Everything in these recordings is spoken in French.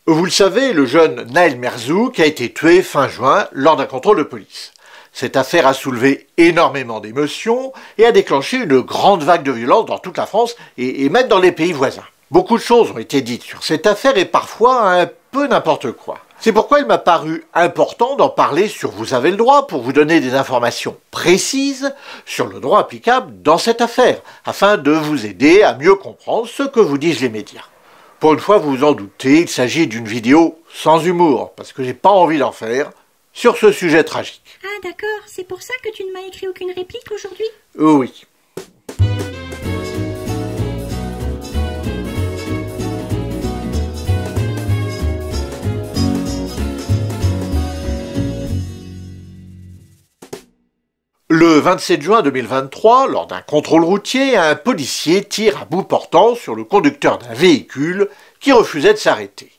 Vous le savez, le jeune Naël Merzouk a été tué fin juin lors d'un contrôle de police. Cette affaire a soulevé énormément d'émotions et a déclenché une grande vague de violence dans toute la France et même dans les pays voisins. Beaucoup de choses ont été dites sur cette affaire et parfois un peu n'importe quoi. C'est pourquoi il m'a paru important d'en parler sur Vous avez le droit pour vous donner des informations précises sur le droit applicable dans cette affaire, afin de vous aider à mieux comprendre ce que vous disent les médias. Pour une fois, vous vous en doutez, il s'agit d'une vidéo sans humour, parce que j'ai pas envie d'en faire sur ce sujet tragique. Ah d'accord, c'est pour ça que tu ne m'as écrit aucune réplique aujourd'hui? Oui. Le 27 juin 2023, lors d'un contrôle routier, un policier tire à bout portant sur le conducteur d'un véhicule qui refusait de s'arrêter.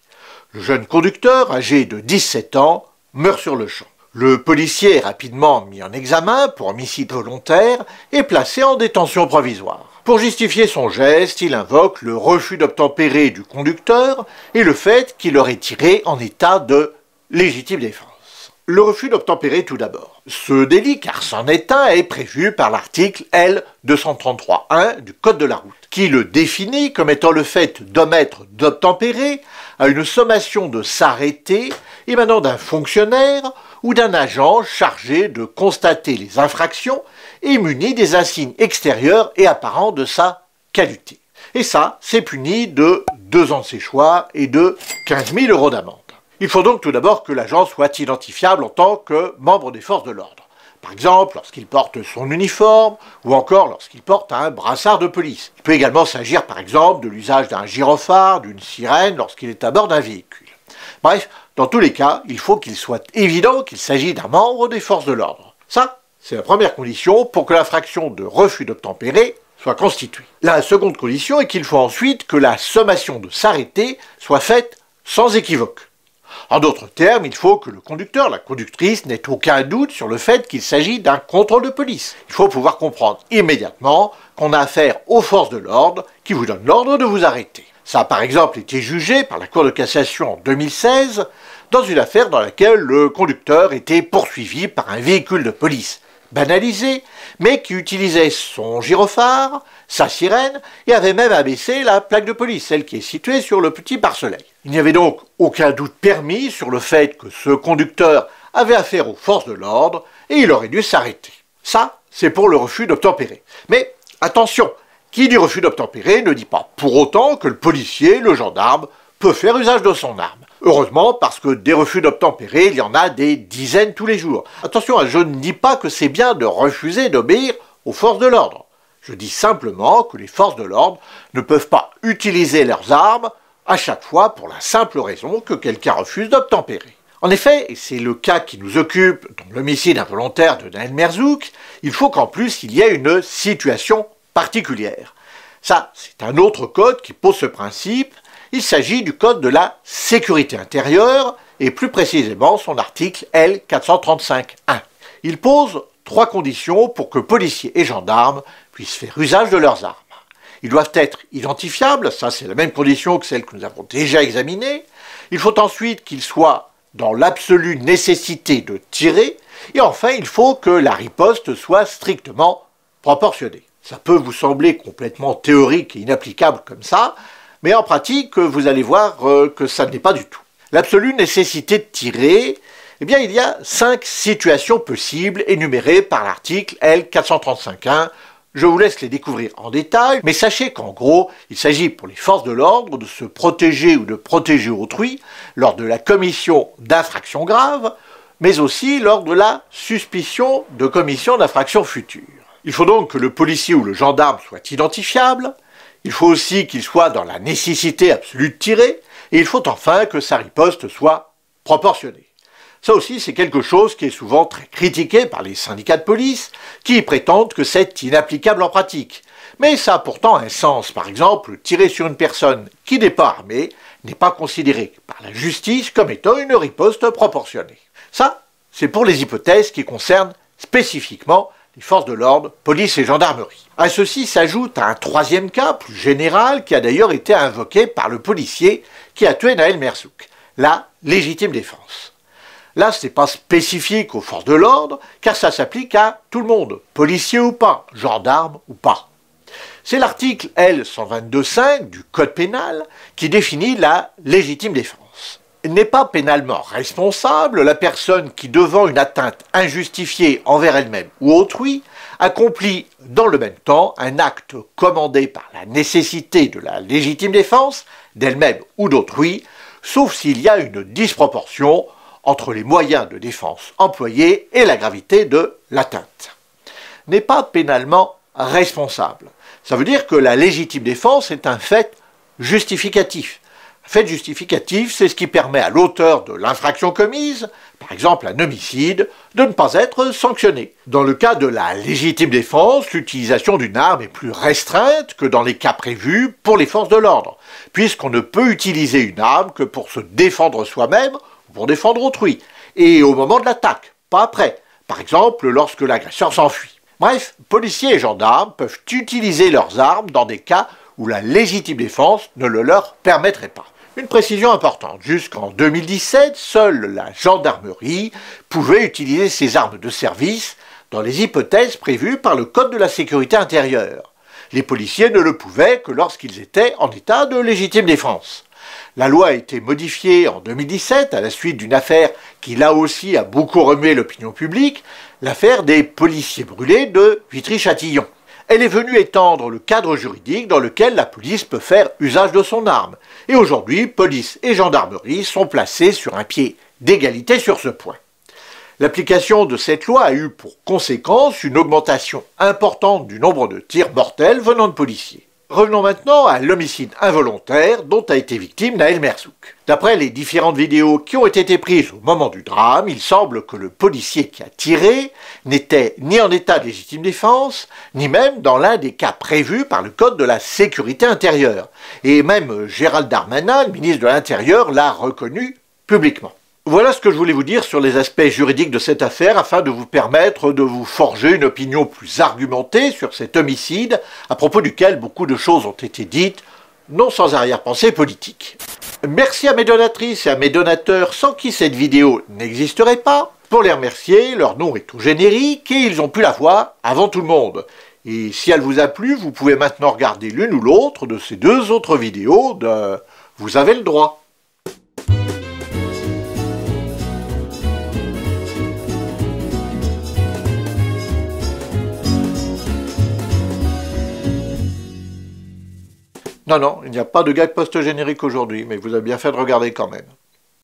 Le jeune conducteur, âgé de 17 ans, meurt sur le champ. Le policier est rapidement mis en examen pour homicide volontaire et placé en détention provisoire. Pour justifier son geste, il invoque le refus d'obtempérer du conducteur et le fait qu'il aurait tiré en état de légitime défense. Le refus d'obtempérer tout d'abord. Ce délit, car c'en est un, est prévu par l'article L233-1 du Code de la route, qui le définit comme étant le fait d'omettre d'obtempérer à une sommation de s'arrêter émanant d'un fonctionnaire ou d'un agent chargé de constater les infractions et muni des insignes extérieurs et apparents de sa qualité. Et ça, c'est puni de 2 ans de séchoir et de 15 000 € d'amende. Il faut donc tout d'abord que l'agent soit identifiable en tant que membre des forces de l'ordre. Par exemple, lorsqu'il porte son uniforme ou encore lorsqu'il porte un brassard de police. Il peut également s'agir par exemple de l'usage d'un gyrophare, d'une sirène lorsqu'il est à bord d'un véhicule. Bref, dans tous les cas, il faut qu'il soit évident qu'il s'agit d'un membre des forces de l'ordre. Ça, c'est la première condition pour que l'infraction de refus d'obtempérer soit constituée. La seconde condition est qu'il faut ensuite que la sommation de s'arrêter soit faite sans équivoque. En d'autres termes, il faut que le conducteur, la conductrice, n'ait aucun doute sur le fait qu'il s'agit d'un contrôle de police. Il faut pouvoir comprendre immédiatement qu'on a affaire aux forces de l'ordre qui vous donnent l'ordre de vous arrêter. Ça a par exemple été jugé par la Cour de cassation en 2016 dans une affaire dans laquelle le conducteur était poursuivi par un véhicule de police banalisé, mais qui utilisait son gyrophare, sa sirène, et avait même abaissé la plaque de police, celle qui est située sur le petit pare-soleil. Il n'y avait donc aucun doute permis sur le fait que ce conducteur avait affaire aux forces de l'ordre et il aurait dû s'arrêter. Ça, c'est pour le refus d'obtempérer. Mais attention, qui dit refus d'obtempérer ne dit pas pour autant que le policier, le gendarme, peut faire usage de son arme. Heureusement, parce que des refus d'obtempérer, il y en a des dizaines tous les jours. Attention, je ne dis pas que c'est bien de refuser d'obéir aux forces de l'ordre. Je dis simplement que les forces de l'ordre ne peuvent pas utiliser leurs armes à chaque fois pour la simple raison que quelqu'un refuse d'obtempérer. En effet, et c'est le cas qui nous occupe dans l'homicide involontaire de Naël Merzouk, il faut qu'en plus il y ait une situation particulière. Ça, c'est un autre code qui pose ce principe. Il s'agit du code de la sécurité intérieure et plus précisément son article L435-1. Il pose 3 conditions pour que policiers et gendarmes puissent faire usage de leurs armes. Ils doivent être identifiables, ça c'est la même condition que celle que nous avons déjà examinée. Il faut ensuite qu'ils soient dans l'absolue nécessité de tirer. Et enfin, il faut que la riposte soit strictement proportionnée. Ça peut vous sembler complètement théorique et inapplicable comme ça, mais en pratique, vous allez voir que ça ne l'est pas du tout. L'absolue nécessité de tirer, eh bien, il y a 5 situations possibles énumérées par l'article L435-1. Je vous laisse les découvrir en détail, mais sachez qu'en gros, il s'agit pour les forces de l'ordre de se protéger ou de protéger autrui lors de la commission d'infractions graves, mais aussi lors de la suspicion de commission d'infractions futures. Il faut donc que le policier ou le gendarme soit identifiable. Il faut aussi qu'il soit dans la nécessité absolue de tirer, et il faut enfin que sa riposte soit proportionnée. Ça aussi, c'est quelque chose qui est souvent très critiqué par les syndicats de police, qui prétendent que c'est inapplicable en pratique. Mais ça a pourtant un sens. Par exemple, tirer sur une personne qui n'est pas armée n'est pas considéré par la justice comme étant une riposte proportionnée. Ça, c'est pour les hypothèses qui concernent spécifiquement les forces de l'ordre, police et gendarmerie. À ceci s'ajoute un 3e cas, plus général, qui a d'ailleurs été invoqué par le policier qui a tué Naël Merzouk. la légitime défense. Là, ce n'est pas spécifique aux forces de l'ordre, car ça s'applique à tout le monde, policier ou pas, gendarme ou pas. C'est l'article L122.5 du Code pénal qui définit la légitime défense. N'est pas pénalement responsable la personne qui, devant une atteinte injustifiée envers elle-même ou autrui, accomplit dans le même temps un acte commandé par la nécessité de la légitime défense d'elle-même ou d'autrui, sauf s'il y a une disproportion entre les moyens de défense employés et la gravité de l'atteinte. N'est pas pénalement responsable. Ça veut dire que la légitime défense est un fait justificatif. Un fait justificatif, c'est ce qui permet à l'auteur de l'infraction commise, par exemple un homicide, de ne pas être sanctionné. Dans le cas de la légitime défense, l'utilisation d'une arme est plus restreinte que dans les cas prévus pour les forces de l'ordre, puisqu'on ne peut utiliser une arme que pour se défendre soi-même ou pour défendre autrui, et au moment de l'attaque, pas après, par exemple lorsque l'agresseur s'enfuit. Bref, policiers et gendarmes peuvent utiliser leurs armes dans des cas où la légitime défense ne le leur permettrait pas. Une précision importante, jusqu'en 2017, seule la gendarmerie pouvait utiliser ses armes de service dans les hypothèses prévues par le Code de la sécurité intérieure. Les policiers ne le pouvaient que lorsqu'ils étaient en état de légitime défense. La loi a été modifiée en 2017 à la suite d'une affaire qui là aussi a beaucoup remué l'opinion publique, l'affaire des policiers brûlés de Vitry-Châtillon. Elle est venue étendre le cadre juridique dans lequel la police peut faire usage de son arme. Et aujourd'hui, police et gendarmerie sont placés sur un pied d'égalité sur ce point. L'application de cette loi a eu pour conséquence une augmentation importante du nombre de tirs mortels venant de policiers. Revenons maintenant à l'homicide involontaire dont a été victime Nahel Merzouk. D'après les différentes vidéos qui ont été prises au moment du drame, il semble que le policier qui a tiré n'était ni en état de légitime défense, ni même dans l'un des cas prévus par le Code de la sécurité intérieure. Et même Gérald Darmanin, le ministre de l'Intérieur, l'a reconnu publiquement. Voilà ce que je voulais vous dire sur les aspects juridiques de cette affaire afin de vous permettre de vous forger une opinion plus argumentée sur cet homicide à propos duquel beaucoup de choses ont été dites, non sans arrière-pensée politique. Merci à mes donatrices et à mes donateurs sans qui cette vidéo n'existerait pas. Pour les remercier, leur nom est tout générique et ils ont pu la voir avant tout le monde. Et si elle vous a plu, vous pouvez maintenant regarder l'une ou l'autre de ces deux autres vidéos de « Vous avez le droit ». Non, il n'y a pas de gag post-générique aujourd'hui, mais vous avez bien fait de regarder quand même.